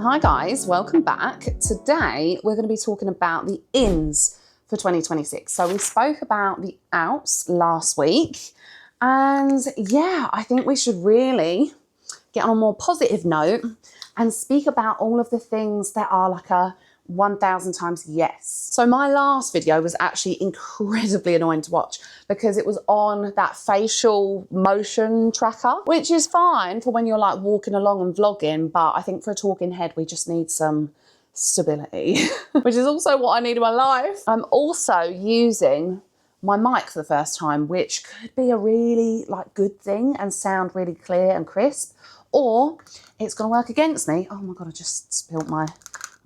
Hi guys, welcome back. Today we're going to be talking about the ins for 2026. So we spoke about the outs last week, and yeah, I think we should really get on a more positive note and speak about all of the things that are like a 1000 times yes. So my last video was actually incredibly annoying to watch because it was on that facial motion tracker, which is fine for when you're like walking along and vlogging, but I think for a talking head we just need some stability, which is also what I need in my life. I'm also using my mic for the first time, which could be a really like good thing and sound really clear and crisp, or it's gonna work against me. Oh my God, I just spilled my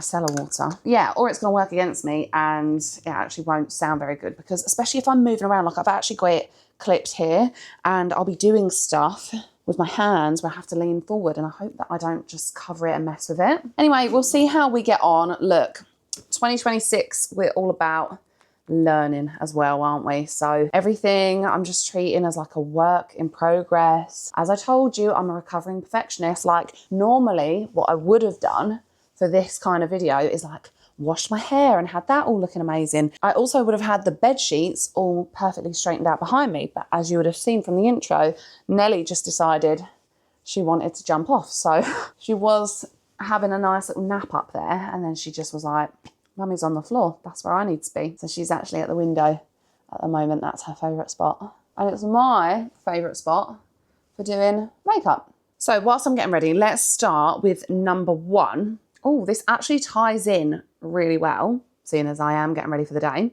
cellar water. Yeah, or it's gonna work against me and it actually won't sound very good, because especially if I'm moving around, like I've actually got it clipped here and I'll be doing stuff with my hands where I have to lean forward, and I hope that I don't just cover it and mess with it. Anyway, we'll see how we get on. Look, 2026, we're all about learning as well, aren't we? So everything I'm just treating as like a work in progress. As I told you, I'm a recovering perfectionist. Like normally what I would have done for this kind of video is like washed my hair and had that all looking amazing. I also would have had the bed sheets all perfectly straightened out behind me, but as you would have seen from the intro, Nelly just decided she wanted to jump off. So she was having a nice little nap up there, and then she just was like, Mummy's on the floor, that's where I need to be. So she's actually at the window at the moment. That's her favourite spot. And it's my favourite spot for doing makeup. So whilst I'm getting ready, let's start with number one. Oh, this actually ties in really well, seeing as I am getting ready for the day.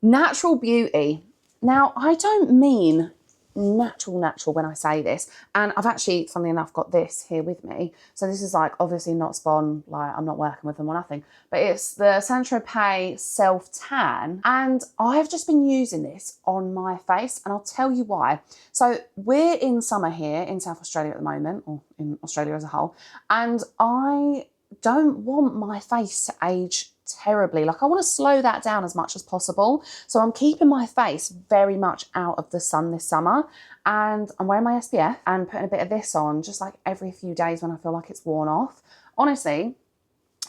Natural beauty. Now, I don't mean natural when I say this. And I've actually, funnily enough, got this here with me. So this is like obviously not Spawn, like I'm not working with them or nothing, but it's the Accentuating Self Tan. And I've just been using this on my face, and I'll tell you why. So we're in summer here in South Australia at the moment, or in Australia as a whole, and I don't want my face to age terribly. Like I want to slow that down as much as possible. So I'm keeping my face very much out of the sun this summer, and I'm wearing my SPF and putting a bit of this on just like every few days when I feel like it's worn off. Honestly,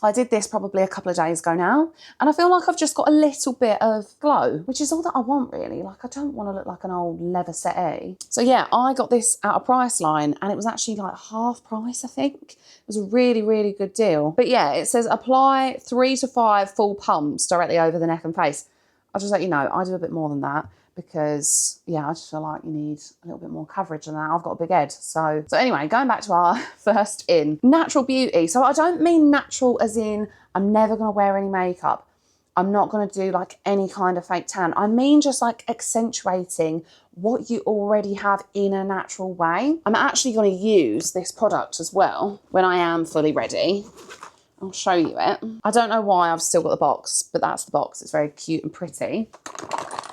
I did this probably a couple of days ago now, and I feel like I've just got a little bit of glow, which is all that I want really. Like I don't want to look like an old leather settee. So yeah, I got this at a Priceline, and it was actually like half price, I think. It was a really, really good deal. But yeah, it says apply 3 to 5 full pumps directly over the neck and face. I'll just let you know, I do a bit more than that, because yeah, I just feel like you need a little bit more coverage than that. I've got a big head. So anyway, going back to our first in, natural beauty. So I don't mean natural as in I'm never gonna wear any makeup, I'm not gonna do like any kind of fake tan. I mean just like accentuating what you already have in a natural way. I'm actually gonna use this product as well when I am fully ready. I'll show you it. I don't know why I've still got the box, but that's the box. It's very cute and pretty.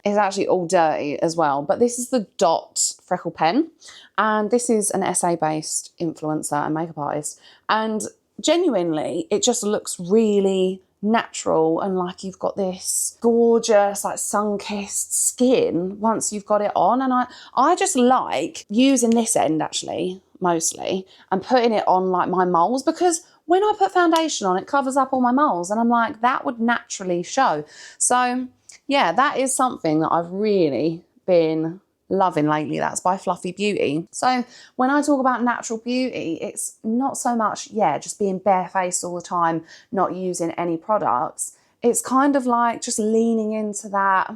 It's actually all dirty as well, but this is the DOT Freckle Pen, and this is an SA-based influencer and makeup artist, and genuinely it just looks really natural, and like you've got this gorgeous like sun-kissed skin once you've got it on. And I just like using this end actually mostly and putting it on like my moles, because when I put foundation on, it covers up all my moles, and I'm like, that would naturally show. So yeah, that is something that I've really been loving lately. That's by Fluffi Beauty. So when I talk about natural beauty, it's not so much, yeah, just being barefaced all the time, not using any products. It's kind of like just leaning into that,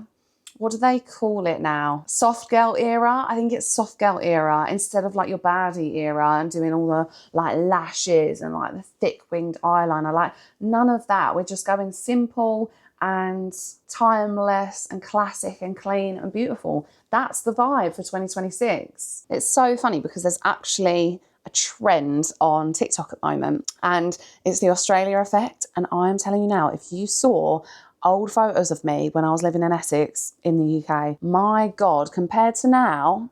what do they call it now? Soft girl era? I think it's soft girl era, instead of like your baddie era and doing all the like lashes and like the thick winged eyeliner. Like none of that. We're just going simple and timeless and classic and clean and beautiful. That's the vibe for 2026. It's so funny because there's actually a trend on TikTok at the moment, and it's the Australia effect. And I'm telling you now, if you saw old photos of me when I was living in Essex in the UK, my God, compared to now,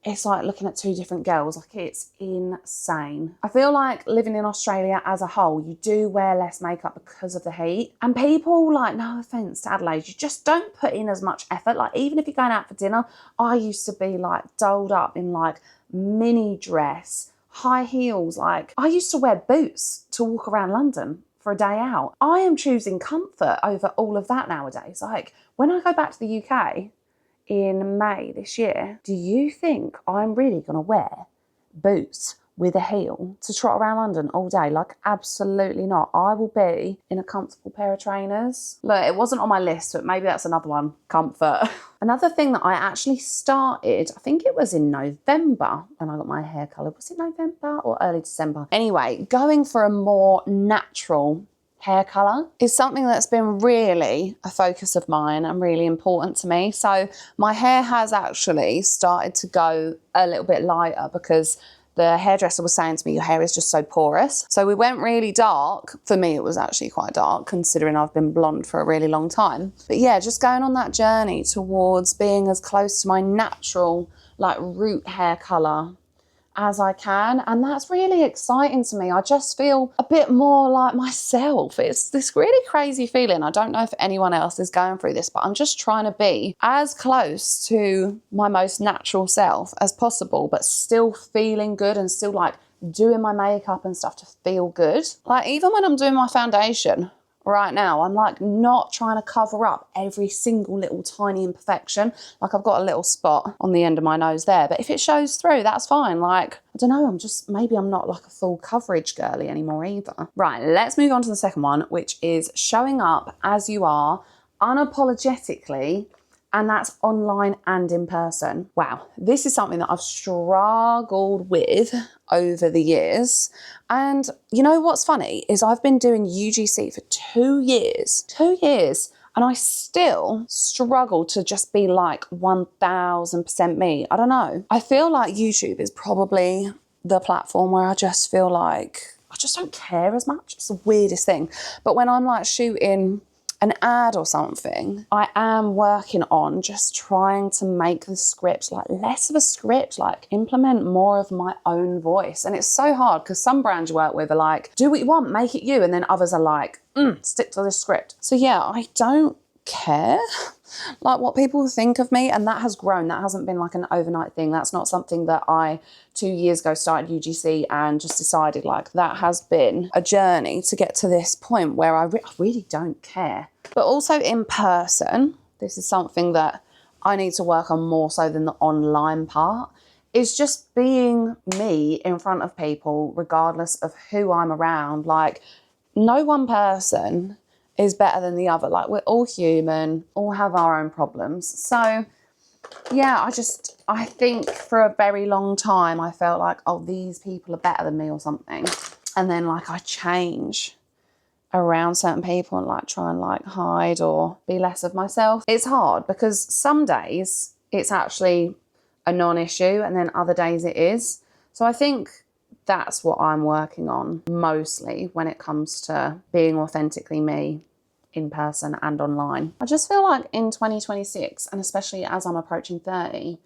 it's like looking at two different girls. Like it's insane. I feel like living in Australia as a whole, you do wear less makeup because of the heat. And people, like, no offense to Adelaide, you just don't put in as much effort. Like even if you're going out for dinner, I used to be like dolled up in like mini dress, high heels. Like, I used to wear boots to walk around London for a day out. I am choosing comfort over all of that nowadays. Like, when I go back to the UK in May this year, do you think I'm really gonna wear boots with a heel to trot around London all day? Like, absolutely not. I will be in a comfortable pair of trainers. Look, it wasn't on my list, but maybe that's another one, comfort. Another thing that I actually started, I think it was in November when I got my hair coloured. Was it November or early December? Anyway, going for a more natural hair colour is something that's been really a focus of mine and really important to me. So my hair has actually started to go a little bit lighter because the hairdresser was saying to me, your hair is just so porous. So we went really dark. For me, it was actually quite dark considering I've been blonde for a really long time. But yeah, just going on that journey towards being as close to my natural, like, root hair colour as I can, and that's really exciting to me. I just feel a bit more like myself. It's this really crazy feeling. I don't know if anyone else is going through this, but I'm just trying to be as close to my most natural self as possible, but still feeling good and still like doing my makeup and stuff to feel good. Like, even when I'm doing my foundation right now, I'm like not trying to cover up every single little tiny imperfection. Like, I've got a little spot on the end of my nose there, but if it shows through, that's fine. Like, I don't know, maybe I'm not like a full coverage girly anymore either. Right, let's move on to the second one, which is showing up as you are unapologetically, and that's online and in person. Wow, this is something that I've struggled with over the years. And you know what's funny is I've been doing UGC for 2 years. 2 years. And I still struggle to just be like 1000% me. I don't know. I feel like YouTube is probably the platform where I just feel like I just don't care as much. It's the weirdest thing. But when I'm like shooting an ad or something, I am working on just trying to make the script like less of a script, like implement more of my own voice. And it's so hard because some brands you work with are like, do what you want, make it you. And then others are like, stick to this script. So yeah, I don't care like what people think of me, and that has grown. That hasn't been like an overnight thing. That's not something that I 2 years ago started UGC and just decided. Like, that has been a journey to get to this point where I really don't care. But also in person, this is something that I need to work on more so than the online part, is just being me in front of people regardless of who I'm around. Like, no one person is better than the other. Like, we're all human, all have our own problems. So yeah, I think for a very long time I felt like, oh, these people are better than me or something. And then like I change around certain people and like try and like hide or be less of myself. It's hard because some days it's actually a non-issue and then other days it is. So I think that's what I'm working on mostly when it comes to being authentically me in person and online. I just feel like in 2026, and especially as I'm approaching 30,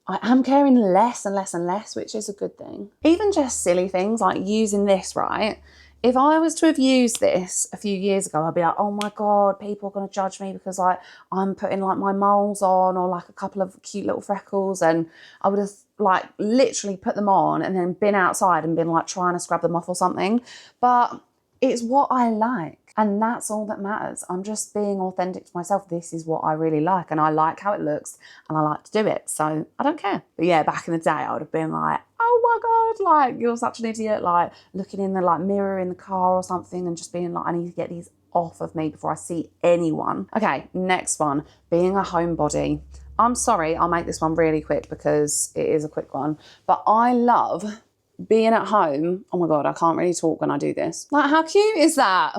I am caring less and less and less, which is a good thing. Even just silly things like using this, right? If I was to have used this a few years ago, I'd be like, oh my God, people are gonna judge me because like I'm putting like my moles on or like a couple of cute little freckles, and I would have like literally put them on and then been outside and been like trying to scrub them off or something. But it's what I like. And that's all that matters. I'm just being authentic to myself. This is what I really like. And I like how it looks and I like to do it. So I don't care. But yeah, back in the day, I would have been like, oh my God, like you're such an idiot. Like looking in the like mirror in the car or something and just being like, I need to get these off of me before I see anyone. Okay, next one, being a homebody. I'm sorry, I'll make this one really quick because it is a quick one. But I love being at home. Oh my God, I can't really talk when I do this. Like, how cute is that?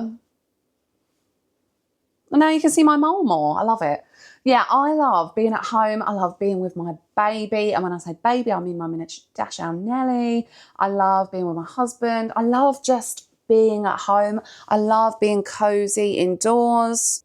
And now you can see my mole more. I love it. Yeah, I love being at home. I love being with my baby. And when I say baby, I mean my miniature Dachshund Nelly. I love being with my husband. I love just being at home. I love being cozy indoors.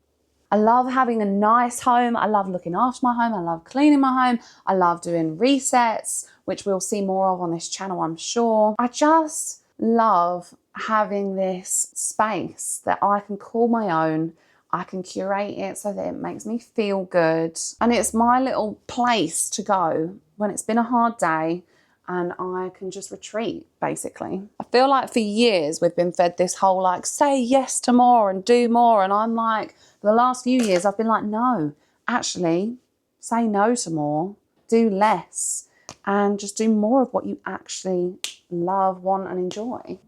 I love having a nice home. I love looking after my home. I love cleaning my home. I love doing resets, which we'll see more of on this channel, I'm sure. I just love having this space that I can call my own. I can curate it so that it makes me feel good. And it's my little place to go when it's been a hard day and I can just retreat, basically. I feel like for years we've been fed this whole like, say yes to more and do more. And I'm like, for the last few years, I've been like, no, actually, say no to more, do less, and just do more of what you actually love, want, and enjoy.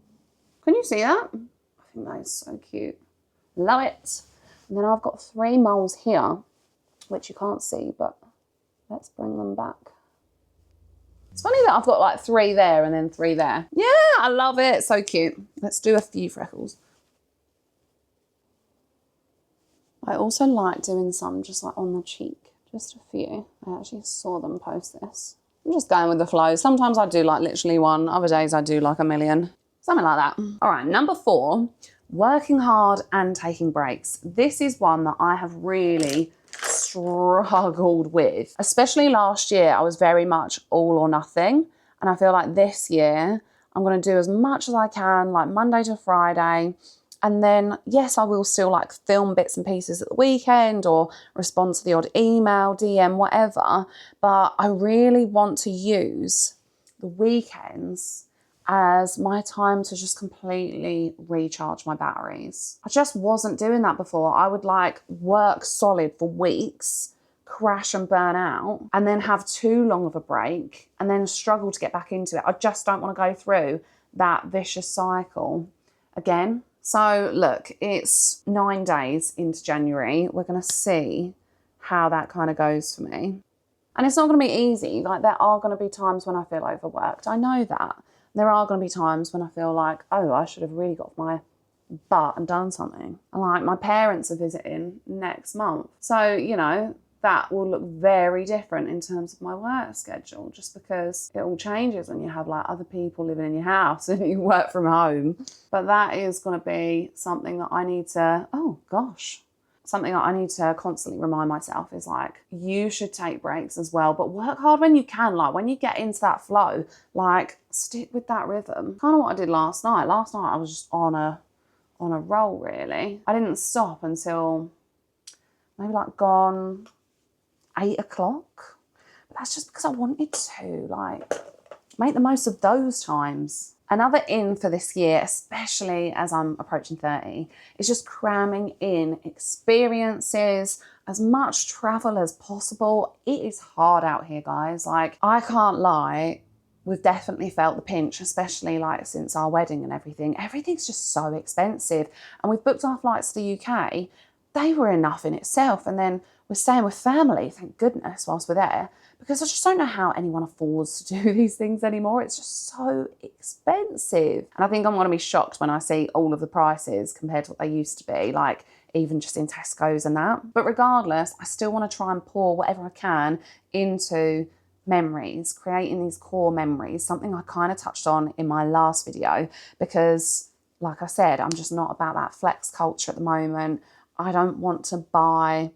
Can you see that? I think that is so cute. Love it. And then I've got 3 moles here, which you can't see, but let's bring them back. It's funny that I've got like 3 there and then 3 there. Yeah, I love it. So cute. Let's do a few freckles. I also like doing some just like on the cheek. Just a few. I actually saw them post this. I'm just going with the flow. Sometimes I do like literally 1. Other days I do like a million. Something like that. All right, number 4, working hard and taking breaks. This is one that I have really struggled with, especially last year. I was very much all or nothing, and I feel like this year I'm going to do as much as I can, like Monday to Friday, and then yes, I will still like film bits and pieces at the weekend or respond to the odd email, DM, whatever, but I really want to use the weekends as my time to just completely recharge my batteries. I just wasn't doing that before. I would like work solid for weeks, crash and burn out, and then have too long of a break and then struggle to get back into it. I just don't want to go through that vicious cycle again. So look, it's 9 days into January. We're going to see how that kind of goes for me. And it's not going to be easy. Like there are going to be times when I feel overworked. I know that. There are going to be times when I feel like, oh, I should have really got off my butt and done something. And like my parents are visiting next month. So, you know, that will look very different in terms of my work schedule, just because it all changes when you have like other people living in your house and you work from home. But that is going to be something that I need to, oh gosh, something that I need to constantly remind myself is like, you should take breaks as well, but work hard when you can. Like when you get into that flow, like stick with that rhythm. Kind of what I did last night. Last night I was just on a roll really. I didn't stop until maybe like gone 8 o'clock. But that's just because I wanted to, like, make the most of those times. Another in for this year, especially as I'm approaching 30, is just cramming in experiences, as much travel as possible. It is hard out here, guys. Like, I can't lie, we've definitely felt the pinch, especially like since our wedding and everything. Everything's just so expensive. And we've booked our flights to the UK. They were enough in itself. And then we're staying with family, thank goodness, whilst we're there, because I just don't know how anyone affords to do these things anymore. It's just so expensive. And I think I'm going to be shocked when I see all of the prices compared to what they used to be, like even just in Tesco's and that. But regardless, I still want to try and pour whatever I can into memories, creating these core memories, something I kind of touched on in my last video, because like I said, I'm just not about that flex culture at the moment. I don't want to buy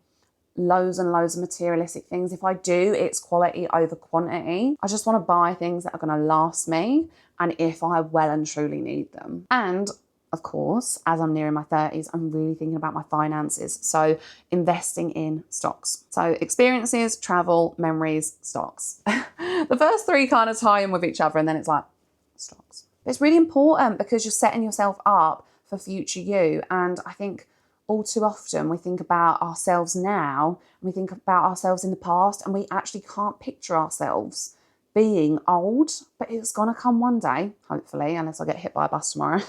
loads and loads of materialistic things. If I do, it's quality over quantity. I just want to buy things that are going to last me, and if I well and truly need them. And of course, as I'm nearing my 30s, I'm really thinking about my finances. So investing in stocks. So experiences, travel, memories, stocks. The first 3 kind of tie in with each other, and then it's like stocks. But it's really important because you're setting yourself up for future you. And I think all too often we think about ourselves now and we think about ourselves in the past, and we actually can't picture ourselves being old, but it's gonna come one day, hopefully, unless I get hit by a bus tomorrow.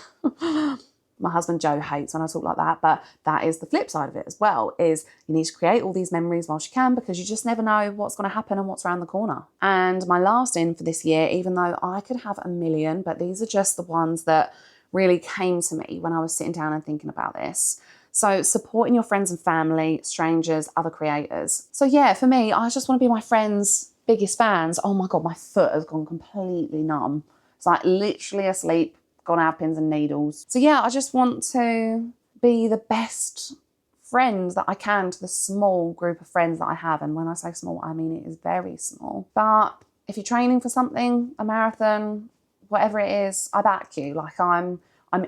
My husband Joe hates when I talk like that, but that is the flip side of it as well, is you need to create all these memories whilst you can, because you just never know what's going to happen and what's around the corner. And my last in for this year, even though I could have a million, but these are just the ones that really came to me when I was sitting down and thinking about this. So supporting your friends and family, strangers, other creators. So yeah, for me, I just want to be my friends' biggest fans. Oh my God, my foot has gone completely numb. It's like literally asleep, gone out pins and needles. So yeah, I just want to be the best friend that I can to the small group of friends that I have. And when I say small, I mean it is very small. But if you're training for something, a marathon, whatever it is, I back you. Like I'm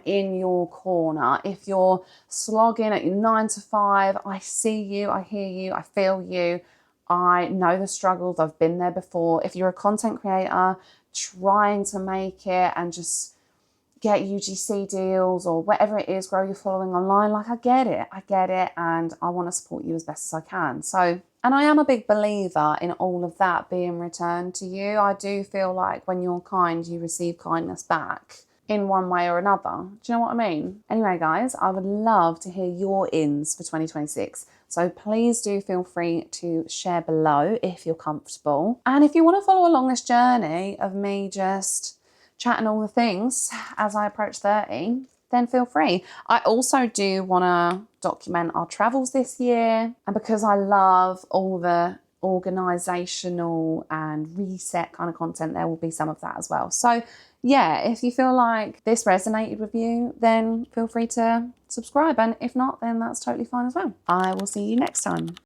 in your corner. If you're slogging at your 9 to 5, I see you, I hear you, I feel you. I know the struggles, I've been there before. If you're a content creator trying to make it and just get UGC deals or whatever it is, grow your following online, like I get it, and I want to support you as best as I can. So, and I am a big believer in all of that being returned to you. I do feel like when you're kind, you receive kindness back in one way or another. Do you know what I mean? Anyway, guys, I would love to hear your ins for 2026. So please do feel free to share below if you're comfortable. And if you want to follow along this journey of me just chatting all the things as I approach 30, then feel free. I also do want to document our travels this year. And because I love all the organizational and reset kind of content, there will be some of that as well. So yeah, if you feel like this resonated with you, then feel free to subscribe. And if not, then that's totally fine as well. I will see you next time.